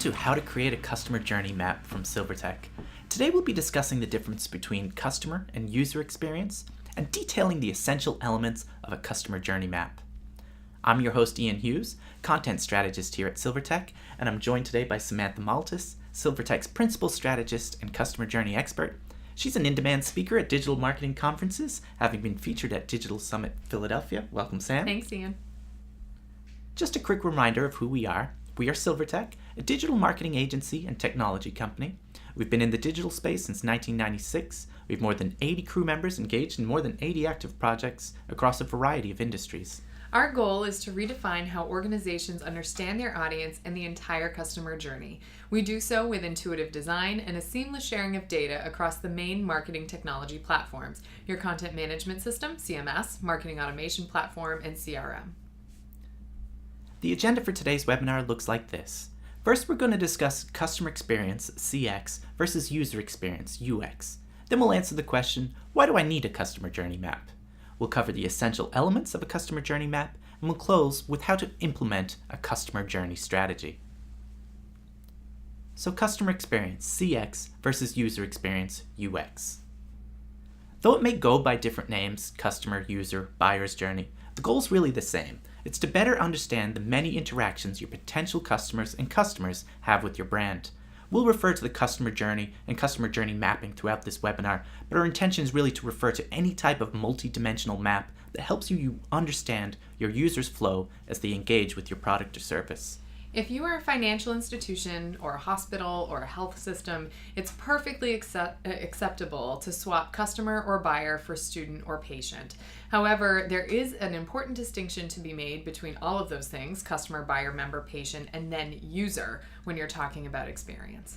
to How to Create a Customer Journey Map from SilverTech. Today we'll be discussing the difference between customer and user experience and detailing the essential elements of a customer journey map. I'm your host Ian Hughes, content strategist here at SilverTech, and I'm joined today by Samantha Maltis, SilverTech's principal strategist and customer journey expert. She's an in-demand speaker at digital marketing conferences, having been featured at Digital Summit Philadelphia. Welcome, Sam. Thanks, Ian. Just a quick reminder of who we are. We are SilverTech, a digital marketing agency and technology company. We've been in the digital space since 1996. We have more than 80 crew members engaged in more than 80 active projects across a variety of industries. Our goal is to redefine how organizations understand their audience and the entire customer journey. We do so with intuitive design and a seamless sharing of data across the main marketing technology platforms, your content management system, CMS, marketing automation platform, and CRM. The agenda for today's webinar looks like this. First, we're going to discuss customer experience, CX, versus user experience, UX. Then we'll answer the question, why do I need a customer journey map? We'll cover the essential elements of a customer journey map, and we'll close with how to implement a customer journey strategy. So customer experience, CX, versus user experience, UX. Though it may go by different names, customer, user, buyer's journey, the goal is really the same. It's to better understand the many interactions your potential customers and customers have with your brand. We'll refer to the customer journey and customer journey mapping throughout this webinar, but our intention is really to refer to any type of multi-dimensional map that helps you understand your users' flow as they engage with your product or service. If you are a financial institution or a hospital or a health system, it's perfectly acceptable to swap customer or buyer for student or patient. However, there is an important distinction to be made between all of those things, customer, buyer, member, patient, and then user when you're talking about experience.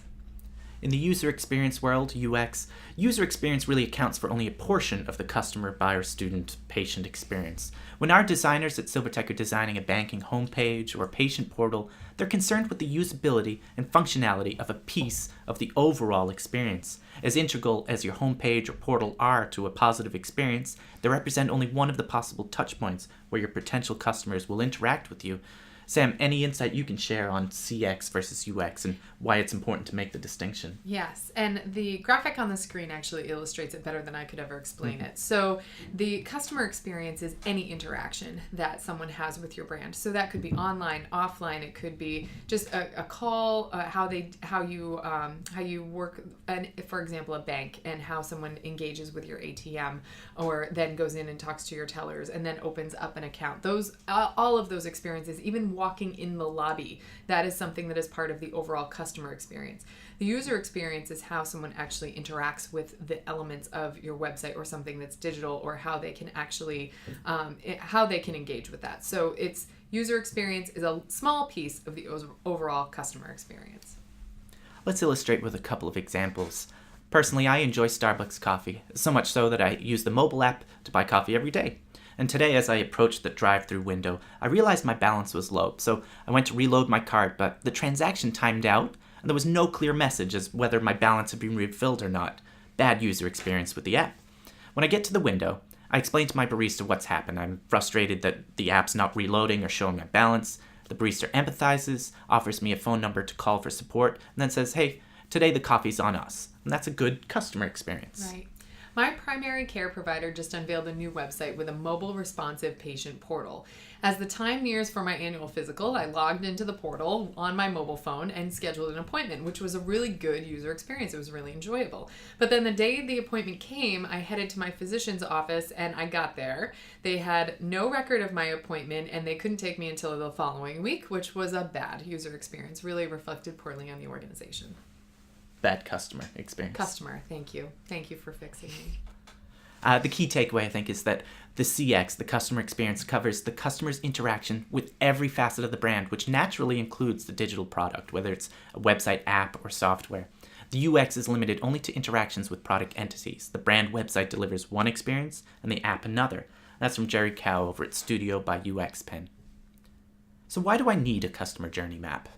In the user experience world, UX, user experience really accounts for only a portion of the customer, buyer, student, patient experience. When our designers at SilverTech are designing a banking homepage or a patient portal, they're concerned with the usability and functionality of a piece of the overall experience. As integral as your homepage or portal are to a positive experience, they represent only one of the possible touchpoints where your potential customers will interact with you. Sam, any insight you can share on CX versus UX and why it's important to make the distinction? Yes, and the graphic on the screen actually illustrates it better than I could ever explain it. So the customer experience is any interaction that someone has with your brand. So that could be online, offline. It could be just a call, how you work, for example, a bank, and how someone engages with your ATM, or then goes in and talks to your tellers, and then opens up an account. All of those experiences, even walking in the lobby, that is something that is part of the overall customer experience. The user experience is how someone actually interacts with the elements of your website or something that's digital, or how they can actually how they can engage with that. So it's user experience is a small piece of the overall customer experience. Let's illustrate with a couple of examples. Personally, I enjoy Starbucks coffee, so much so that I use the mobile app to buy coffee every day. And today, as I approached the drive-thru window, I realized my balance was low, so I went to reload my cart, but the transaction timed out, and there was no clear message as whether my balance had been refilled or not. Bad user experience with the app. When I get to the window, I explain to my barista what's happened. I'm frustrated that the app's not reloading or showing my balance. The barista empathizes, offers me a phone number to call for support, and then says, hey, today the coffee's on us. And that's a good customer experience. Right. My primary care provider just unveiled a new website with a mobile responsive patient portal. As the time nears for my annual physical, I logged into the portal on my mobile phone and scheduled an appointment, which was a really good user experience. It was really enjoyable. But then the day the appointment came, I headed to my physician's office, and I got there. They had no record of my appointment, and they couldn't take me until the following week, which was a bad user experience. Really reflected poorly on the organization. Bad customer experience. Customer, thank you. Thank you for fixing me. The key takeaway, I think, is that the CX, the customer experience, covers the customer's interaction with every facet of the brand, which naturally includes the digital product, whether it's a website, app, or software. The UX is limited only to interactions with product entities. The brand website delivers one experience and the app another. That's from Jerry Cow over at Studio by UX Pen. So why do I need a customer journey map?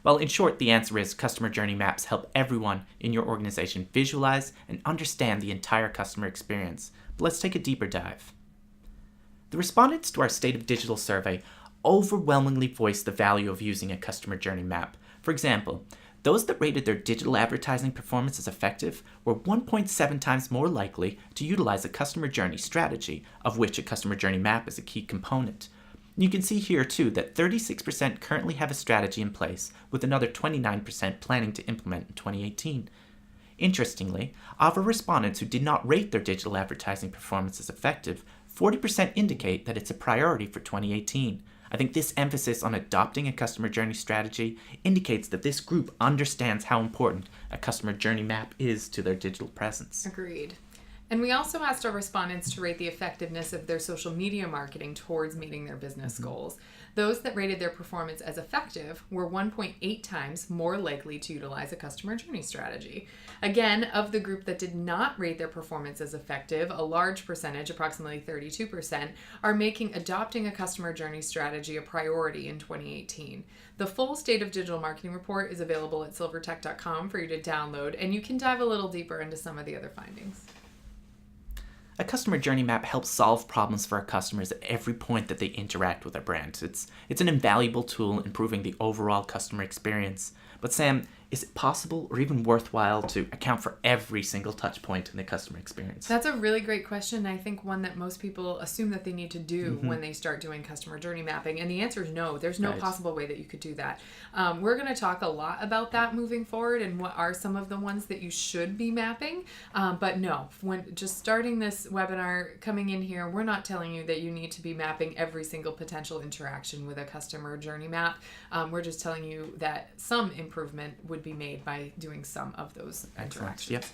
Well, in short, the answer is customer journey maps help everyone in your organization visualize and understand the entire customer experience. But let's take a deeper dive. The respondents to our State of Digital survey overwhelmingly voiced the value of using a customer journey map. For example, those that rated their digital advertising performance as effective were 1.7 times more likely to utilize a customer journey strategy, of which a customer journey map is a key component. You can see here too that 36% currently have a strategy in place, with another 29% planning to implement in 2018. Interestingly, of our respondents who did not rate their digital advertising performance as effective, 40% indicate that it's a priority for 2018. I think this emphasis on adopting a customer journey strategy indicates that this group understands how important a customer journey map is to their digital presence. Agreed. And we also asked our respondents to rate the effectiveness of their social media marketing towards meeting their business goals. Those that rated their performance as effective were 1.8 times more likely to utilize a customer journey strategy. Again, of the group that did not rate their performance as effective, a large percentage, approximately 32%, are making adopting a customer journey strategy a priority in 2018. The full State of Digital Marketing report is available at silvertech.com for you to download, and you can dive a little deeper into some of the other findings. A customer journey map helps solve problems for our customers at every point that they interact with our brand. It's an invaluable tool improving the overall customer experience. But Sam, is it possible or even worthwhile to account for every single touch point in the customer experience? That's a really great question. I think one that most people assume that they need to do when they start doing customer journey mapping. And the answer is no. There's no possible way that you could do that. We're going to talk a lot about that moving forward and what are some of the ones that you should be mapping. But no, when just starting this webinar, coming in here, we're not telling you that you need to be mapping every single potential interaction with a customer journey map. We're just telling you that some improvement would be made by doing some of those interactions. Yep.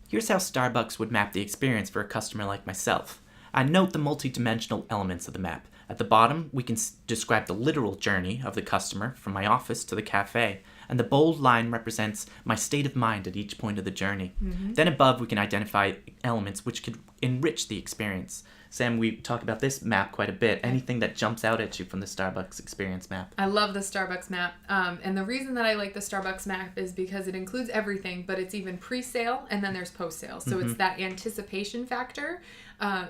Here's how Starbucks would map the experience for a customer like myself. I note the multi-dimensional elements of the map. At the bottom, we can describe the literal journey of the customer from my office to the cafe, and the bold line represents my state of mind at each point of the journey. Then above, we can identify elements which could enrich the experience. Sam, we talk about this map quite a bit. Anything that jumps out at you from the Starbucks experience map? I love the Starbucks map. And the reason that I like the Starbucks map is because it includes everything, but it's even pre-sale and then there's post-sale. So it's that anticipation factor.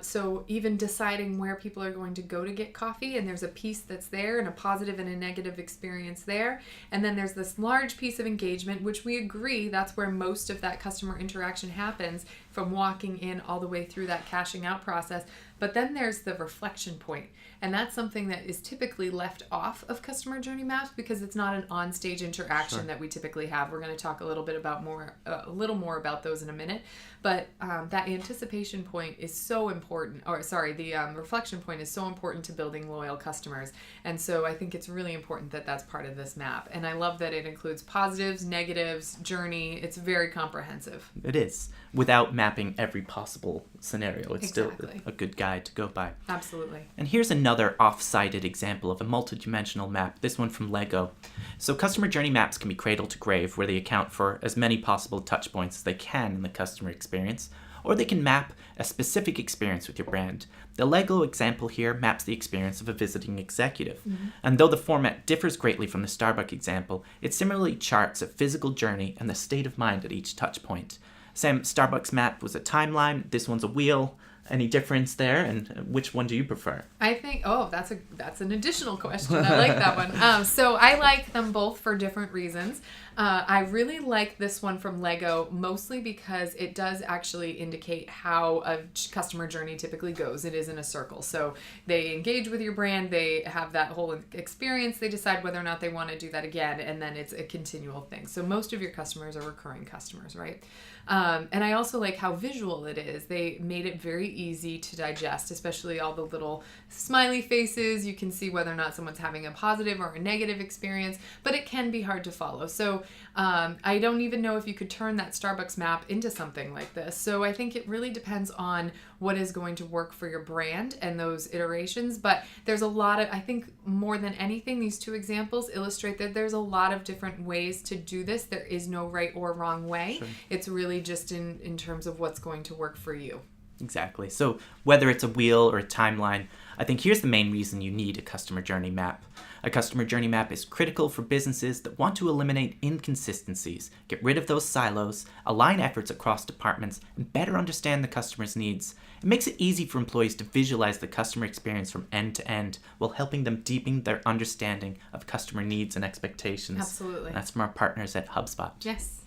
So even deciding where people are going to go to get coffee, and there's a piece that's there and a positive and a negative experience there. And then there's this large piece of engagement, which we agree that's where most of that customer interaction happens, from walking in all the way through that cashing out process. But then there's the reflection point, and that's something that is typically left off of customer journey maps because it's not an on-stage interaction that we typically have. We're going to talk a little more about those in a minute. But that anticipation point is so important, the reflection point is so important to building loyal customers. And so I think it's really important that that's part of this map. And I love that it includes positives, negatives, journey. It's very comprehensive. It is. Without mapping every possible scenario, it's still a good guide to go by. Absolutely. And here's another off-sided example of a multidimensional map, this one from Lego. So customer journey maps can be cradle to grave, where they account for as many possible touch points as they can in the customer experience, or they can map a specific experience with your brand. The Lego example here maps the experience of a visiting executive. And though the format differs greatly from the Starbucks example, it similarly charts a physical journey and the state of mind at each touch point. Sam, Starbucks map was a timeline, this one's a wheel. Any difference there, and which one do you prefer? I think, that's an additional question. I like that one. So I like them both for different reasons. I really like this one from Lego, mostly because it does actually indicate how a customer journey typically goes. It is in a circle. So they engage with your brand, they have that whole experience, they decide whether or not they want to do that again, and then it's a continual thing. So most of your customers are recurring customers, right? And I also like how visual it is. They made it very easy to digest, especially all the little smiley faces. You can see whether or not someone's having a positive or a negative experience, but it can be hard to follow. So I don't even know if you could turn that Starbucks map into something like this. So I think it really depends on what is going to work for your brand and those iterations. But there's a lot of, I think more than anything, these two examples illustrate that there's a lot of different ways to do this. There is no right or wrong way. Sure. It's really just in terms of what's going to work for you. Exactly. So whether it's a wheel or a timeline, I think here's the main reason you need a customer journey map. A customer journey map is critical for businesses that want to eliminate inconsistencies, get rid of those silos, align efforts across departments, and better understand the customer's needs. It makes it easy for employees to visualize the customer experience from end to end while helping them deepen their understanding of customer needs and expectations. Absolutely. And that's from our partners at HubSpot. Yes.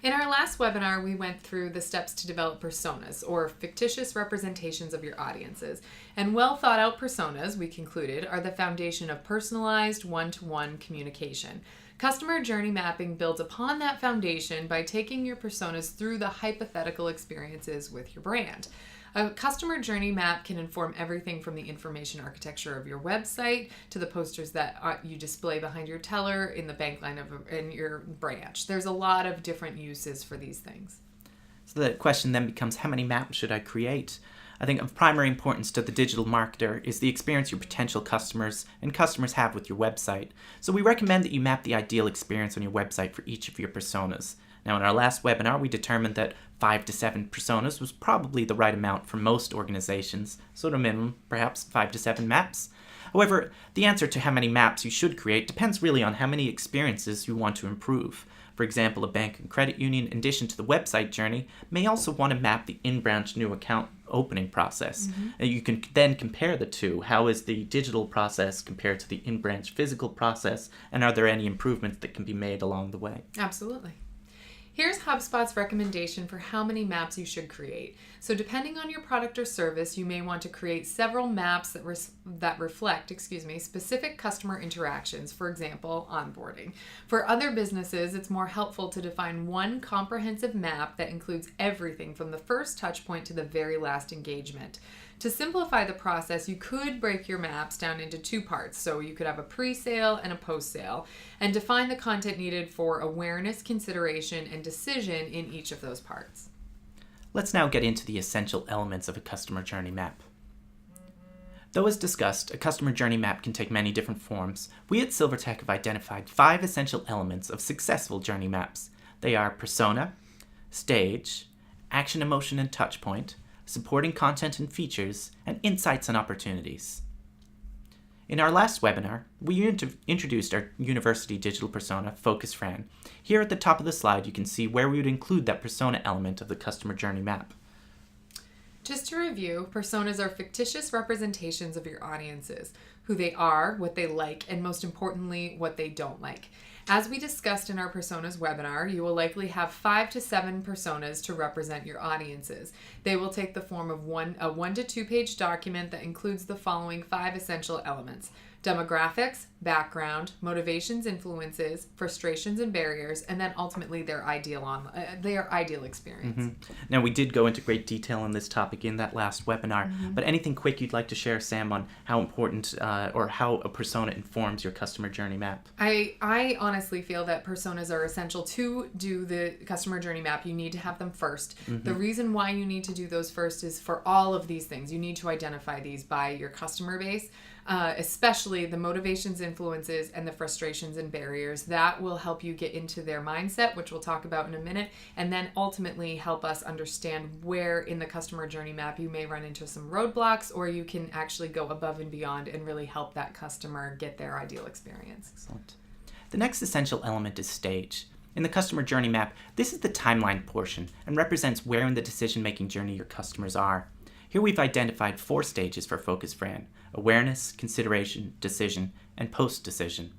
In our last webinar, we went through the steps to develop personas, or fictitious representations of your audiences. And well thought out personas, we concluded, are the foundation of personalized one-to-one communication. Customer journey mapping builds upon that foundation by taking your personas through the hypothetical experiences with your brand. A customer journey map can inform everything from the information architecture of your website to the posters that you display behind your teller in the bank line in your branch. There's a lot of different uses for these things. So the question then becomes, how many maps should I create? I think of primary importance to the digital marketer is the experience your potential customers and customers have with your website. So we recommend that you map the ideal experience on your website for each of your personas. Now, in our last webinar, we determined that 5 to 7 personas was probably the right amount for most organizations, so at a minimum, perhaps 5 to 7 maps. However, the answer to how many maps you should create depends really on how many experiences you want to improve. For example, a bank and credit union, in addition to the website journey, may also want to map the in-branch new account opening process. And you can then compare the two. How is the digital process compared to the in-branch physical process, and are there any improvements that can be made along the way? Absolutely. Here's HubSpot's recommendation for how many maps you should create. So depending on your product or service, you may want to create several maps that reflect specific customer interactions, for example, onboarding. For other businesses, it's more helpful to define one comprehensive map that includes everything from the first touch point to the very last engagement. To simplify the process, you could break your maps down into 2 parts. So you could have a pre-sale and a post-sale, and define the content needed for awareness, consideration, and decision in each of those parts. Let's now get into the essential elements of a customer journey map. Though as discussed, a customer journey map can take many different forms, we at SilverTech have identified 5 essential elements of successful journey maps. They are persona, stage, action, emotion, and touch point, supporting content and features, and insights and opportunities. In our last webinar, we introduced our university digital persona, Focus Fran. Here at the top of the slide, you can see where we would include that persona element of the customer journey map. Just to review, personas are fictitious representations of your audiences, who they are, what they like, and most importantly, what they don't like. As we discussed in our personas webinar, you will likely have 5 to 7 personas to represent your audiences. They will take the form of a 1 to 2 page document that includes the following 5 essential elements: demographics, background, motivations, influences, frustrations and barriers, and then ultimately their ideal experience. Now, we did go into great detail on this topic in that last webinar, but anything quick you'd like to share, Sam, on how important or how a persona informs your customer journey map? I honestly feel that personas are essential to do the customer journey map. You need to have them first. The reason why you need to do those first is for all of these things. You need to identify these by your customer base, especially the motivations, influences, and the frustrations and barriers. That will help you get into their mindset, which we'll talk about in a minute, and then ultimately help us understand where in the customer journey map you may run into some roadblocks, or you can actually go above and beyond and really help that customer get their ideal experience. Excellent. The next essential element is stage. In the customer journey map, this is the timeline portion and represents where in the decision-making journey your customers are. Here we've identified 4 stages for Focus Fran: awareness, consideration, decision, and post-decision.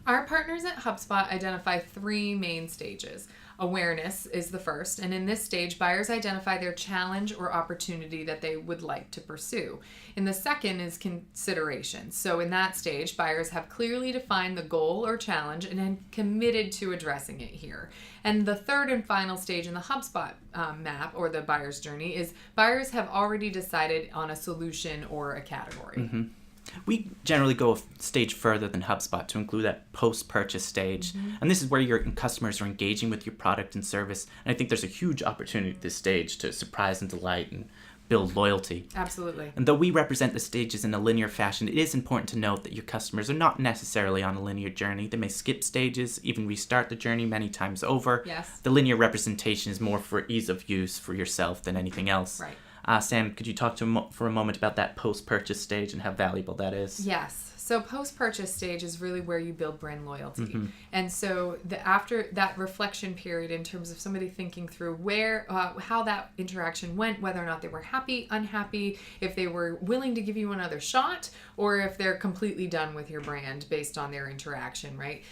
Our partners at HubSpot identify 3 main stages. Awareness is the first, and in this stage, buyers identify their challenge or opportunity that they would like to pursue. In the second is consideration. So in that stage, buyers have clearly defined the goal or challenge and are committed to addressing it here. And the third and final stage in the HubSpot map, or the buyer's journey, is buyers have already decided on a solution or a category. We generally go a stage further than HubSpot to include that post-purchase stage. And this is where your customers are engaging with your product and service. And I think there's a huge opportunity at this stage to surprise and delight and build loyalty. Absolutely. And though we represent the stages in a linear fashion, it is important to note that your customers are not necessarily on a linear journey. They may skip stages, even restart the journey many times over. Yes. The linear representation is more for ease of use for yourself than anything else. Right. Sam, could you talk for a moment about that post-purchase stage and how valuable that is? Yes. So post-purchase stage is really where you build brand loyalty. And so after that reflection period, in terms of somebody thinking through how that interaction went, whether or not they were happy, unhappy, if they were willing to give you another shot, or if they're completely done with your brand based on their interaction, right?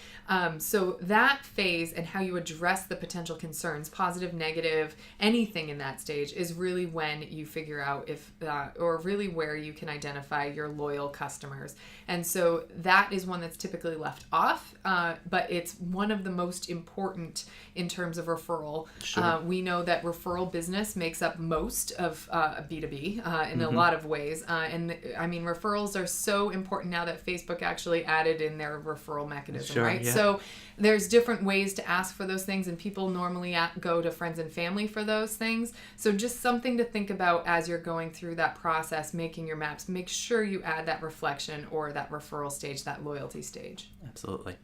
So that phase and how you address the potential concerns, positive, negative, anything in that stage, is really when you figure out or really where you can identify your loyal customers. And so that is one that's typically left off, but it's one of the most important in terms of referral. Sure. We know that referral business makes up most of B2B in a lot of ways. Referrals are so important now that Facebook actually added in their referral mechanism, Sure, right? yeah. So there's different ways to ask for those things, and people normally go to friends and family for those things. So just something to think about as you're going through that process, making your maps. Make sure you add that reflection or that referral stage, that loyalty stage. Absolutely.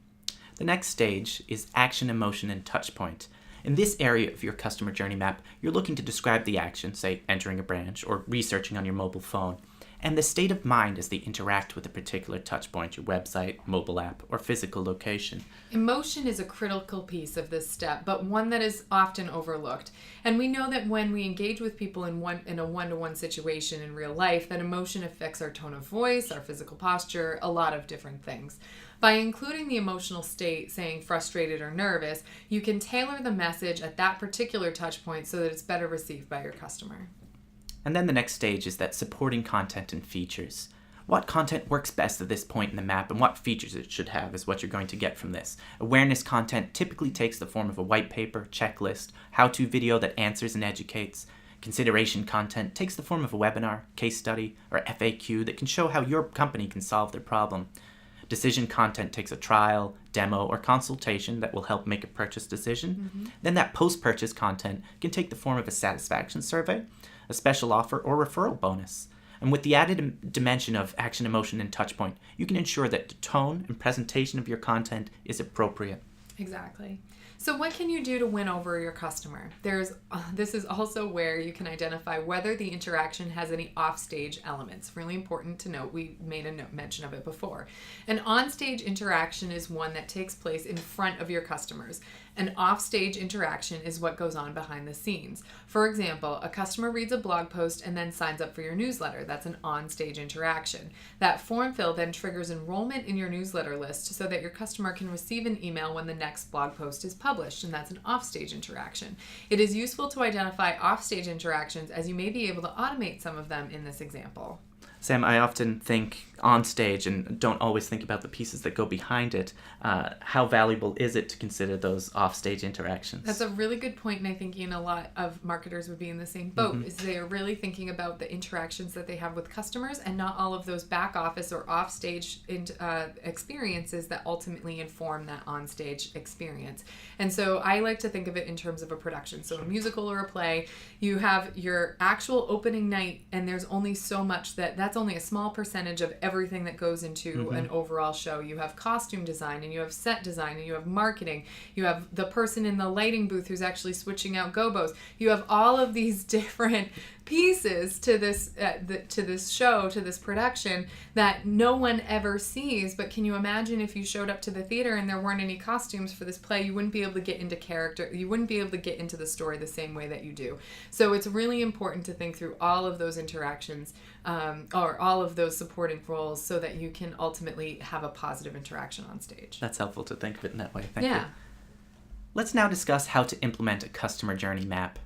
The next stage is action, emotion, and touch point. In this area of your customer journey map, you're looking to describe the action, say entering a branch or researching on your mobile phone, and the state of mind as they interact with a particular touch point, your website, mobile app, or physical location. Emotion is a critical piece of this step, but one that is often overlooked. And we know that when we engage with people in a one-to-one situation in real life, that emotion affects our tone of voice, our physical posture, a lot of different things. By including the emotional state, saying frustrated or nervous, you can tailor the message at that particular touch point so that it's better received by your customer. And then the next stage is that supporting content and features. What content works best at this point in the map and what features it should have is what you're going to get from this. Awareness content typically takes the form of a white paper, checklist, how-to video that answers and educates. Consideration content takes the form of a webinar, case study, or FAQ that can show how your company can solve their problem. Decision content takes a trial, demo, or consultation that will help make a purchase decision. Then that post-purchase content can take the form of a satisfaction survey, a special offer, or referral bonus. And with the added dimension of action, emotion, and touch point, you can ensure that the tone and presentation of your content is appropriate. Exactly. So what can you do to win over your customer? This is also where you can identify whether the interaction has any offstage elements. Really important to note. We made a mention of it before. An onstage interaction is one that takes place in front of your customers. An offstage interaction is what goes on behind the scenes. For example, a customer reads a blog post and then signs up for your newsletter. That's an onstage interaction. That form fill then triggers enrollment in your newsletter list so that your customer can receive an email when the next blog post is published, and that's an offstage interaction. It is useful to identify offstage interactions as you may be able to automate some of them in this example. Sam, I often think on stage and don't always think about the pieces that go behind it. How valuable is it to consider those off-stage interactions? That's a really good point, and I think a lot of marketers would be in the same boat. Is they are really thinking about the interactions that they have with customers and not all of those back office or off-stage experiences that ultimately inform that on-stage experience. And so I like to think of it in terms of a production. So a musical or a play, you have your actual opening night, and there's only so much that's only a small percentage of everything that goes into an overall show. You have costume design, and you have set design, and you have marketing. You have the person in the lighting booth who's actually switching out gobos. You have all of these different pieces to this show, to this production that no one ever sees. But can you imagine if you showed up to the theater and there weren't any costumes for this play? You wouldn't be able to get into character. You wouldn't be able to get into the story the same way that you do. So it's really important to think through all of those interactions or all of those supporting roles so that you can ultimately have a positive interaction on stage. That's helpful to think of it in that way. Thank you. Yeah. Let's now discuss how to implement a customer journey map.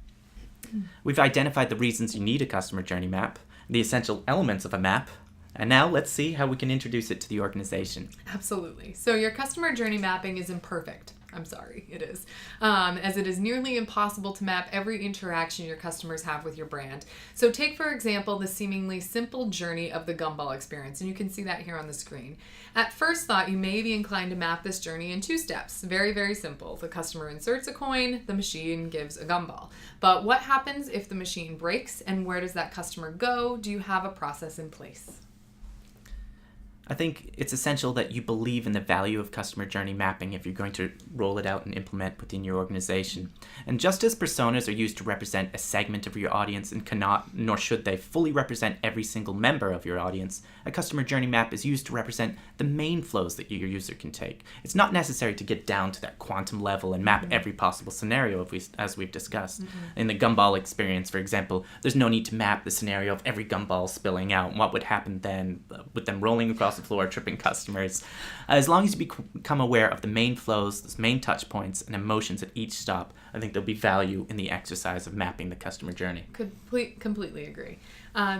We've identified the reasons you need a customer journey map, the essential elements of a map, and now let's see how we can introduce it to the organization. Absolutely. So your customer journey mapping is imperfect. I'm sorry, it is. As it is nearly impossible to map every interaction your customers have with your brand. So take, for example, the seemingly simple journey of the gumball experience, and you can see that here on the screen. At first thought, you may be inclined to map this journey in 2 steps. Very, very simple. The customer inserts a coin, the machine gives a gumball. But what happens if the machine breaks, and where does that customer go? Do you have a process in place? I think it's essential that you believe in the value of customer journey mapping if you're going to roll it out and implement within your organization. And just as personas are used to represent a segment of your audience and cannot, nor should they, fully represent every single member of your audience, a customer journey map is used to represent the main flows that your user can take. It's not necessary to get down to that quantum level and map every possible scenario as we've discussed. In the gumball experience, for example, there's no need to map the scenario of every gumball spilling out and what would happen then with them rolling across the floor, tripping customers. As long as you become aware of the main flows, the main touch points, and emotions at each stop, I think there'll be value in the exercise of mapping the customer journey. Completely agree.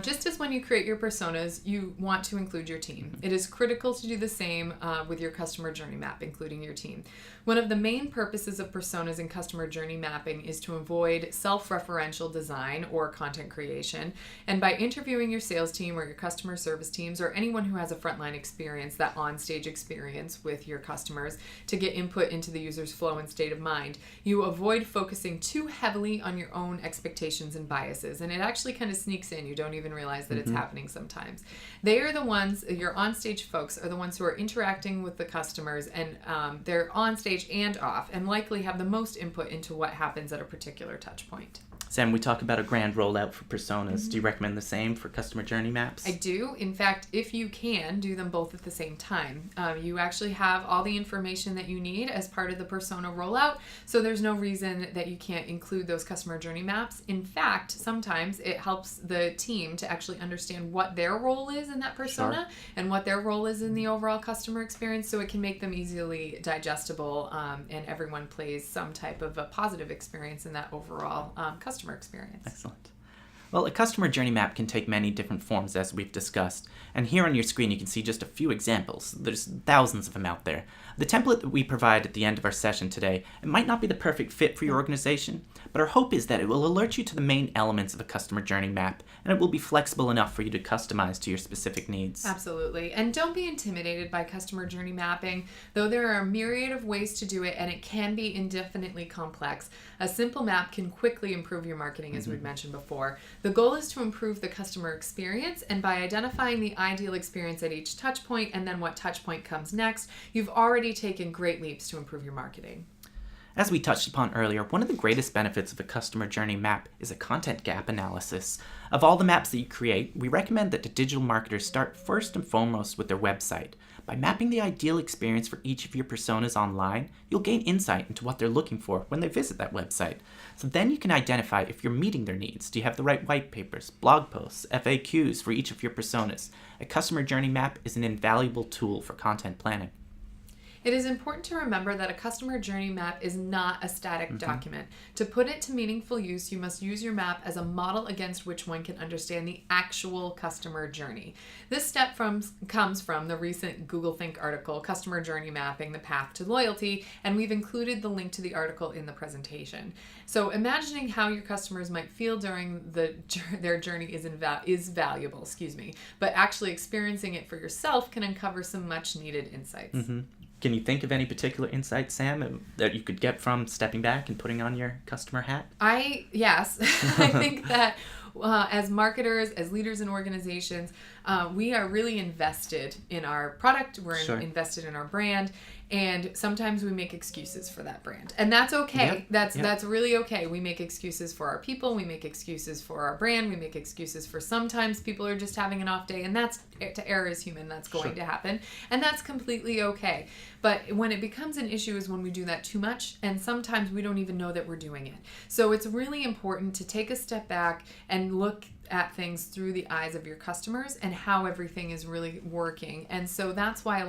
Just as when you create your personas, you want to include your team. It is critical to do the same with your customer journey map, including your team. One of the main purposes of personas and customer journey mapping is to avoid self-referential design or content creation. And by interviewing your sales team or your customer service teams or anyone who has a frontline experience, that on-stage experience with your customers, to get input into the user's flow and state of mind, you avoid focusing too heavily on your own expectations and biases. And it actually kind of sneaks in. You don't even realize that it's happening sometimes. They are the ones, your on-stage folks are the ones who are interacting with the customers, and they're on stage and off, and likely have the most input into what happens at a particular touch point. Sam, we talk about a grand rollout for personas. Do you recommend the same for customer journey maps? I do. In fact, if you can, do them both at the same time. You actually have all the information that you need as part of the persona rollout, so there's no reason that you can't include those customer journey maps. In fact, sometimes it helps the team to actually understand what their role is in that persona and what their role is in the overall customer experience, so it can make them easily digestible, and everyone plays some type of a positive experience in that overall customer experience. Excellent. Well, a customer journey map can take many different forms, as we've discussed. And here on your screen, you can see just a few examples. There's thousands of them out there. The template that we provide at the end of our session today, it might not be the perfect fit for your organization, but our hope is that it will alert you to the main elements of a customer journey map, and it will be flexible enough for you to customize to your specific needs. Absolutely. And don't be intimidated by customer journey mapping. Though there are a myriad of ways to do it, and it can be indefinitely complex, a simple map can quickly improve your marketing, as we've mentioned before. The goal is to improve the customer experience, and by identifying the ideal experience at each touch point and then what touch point comes next, you've already taken great leaps to improve your marketing. As we touched upon earlier, one of the greatest benefits of a customer journey map is a content gap analysis. Of all the maps that you create, we recommend that the digital marketers start first and foremost with their website. By mapping the ideal experience for each of your personas online, you'll gain insight into what they're looking for when they visit that website. So then you can identify if you're meeting their needs. Do you have the right white papers, blog posts, FAQs for each of your personas? A customer journey map is an invaluable tool for content planning. It is important to remember that a customer journey map is not a static document. To put it to meaningful use, you must use your map as a model against which one can understand the actual customer journey. This step comes from the recent Google Think article, Customer Journey Mapping, The Path to Loyalty, and we've included the link to the article in the presentation. So imagining how your customers might feel during their journey is valuable, but actually experiencing it for yourself can uncover some much needed insights. Can you think of any particular insights, Sam, that you could get from stepping back and putting on your customer hat? Yes. I think that as marketers, as leaders in organizations, we are really invested in our product. We're invested in our brand. And sometimes we make excuses for that brand. And that's okay. That's really okay. We make excuses for our people. We make excuses for our brand. We make excuses for sometimes people are just having an off day. And that's, to err is human. That's going to happen. And that's completely okay. But when it becomes an issue is when we do that too much. And sometimes we don't even know that we're doing it. So it's really important to take a step back and look at things through the eyes of your customers and how everything is really working. And so that's why a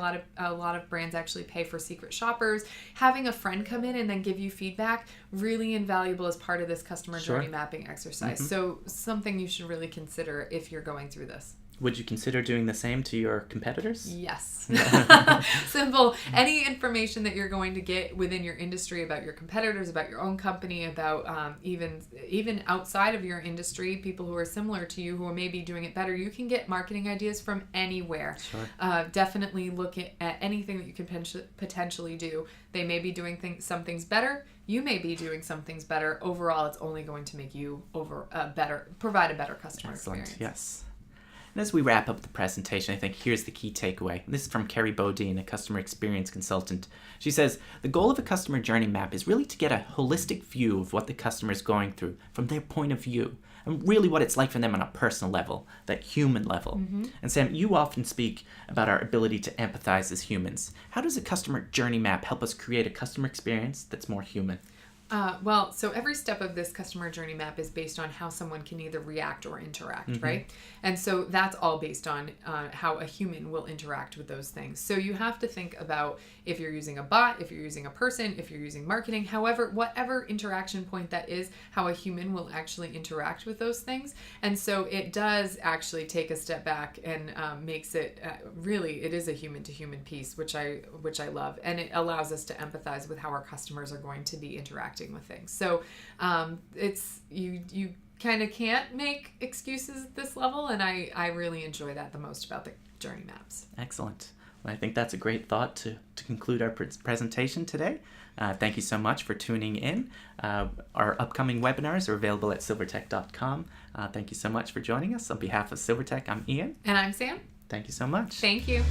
lot of brands actually pay for secret shoppers. Having a friend come in and then give you feedback, really invaluable as part of this customer journey mapping exercise. So something you should really consider if you're going through this. Would you consider doing the same to your competitors? Yes. Simple. Any information that you're going to get within your industry about your competitors, about your own company, about even outside of your industry, people who are similar to you who are maybe doing it better, you can get marketing ideas from anywhere. Definitely look at anything that you can potentially do. They may be doing some things better. You may be doing some things better. Overall, it's only going to make you provide a better customer experience. Yes. And as we wrap up the presentation, I think here's the key takeaway. This is from Carrie Bodine, a customer experience consultant. She says, the goal of a customer journey map is really to get a holistic view of what the customer is going through from their point of view, and really what it's like for them on a personal level, that human level. And Sam, you often speak about our ability to empathize as humans. How does a customer journey map help us create a customer experience that's more human? Well, so every step of this customer journey map is based on how someone can either react or interact, right? And so that's all based on how a human will interact with those things. So you have to think about if you're using a bot, if you're using a person, if you're using marketing, however, whatever interaction point that is, how a human will actually interact with those things. And so it does actually take a step back and makes it really, it is a human to human piece, which I love. And it allows us to empathize with how our customers are going to be interacting with things. So it's you kind of can't make excuses at this level, and I really enjoy that the most about the journey maps. Excellent. Well, I think that's a great thought to conclude our presentation today. Thank you so much for tuning in. Our upcoming webinars are available at silvertech.com. Thank you so much for joining us. On behalf of SilverTech, I'm Ian. And I'm Sam. Thank you so much. Thank you.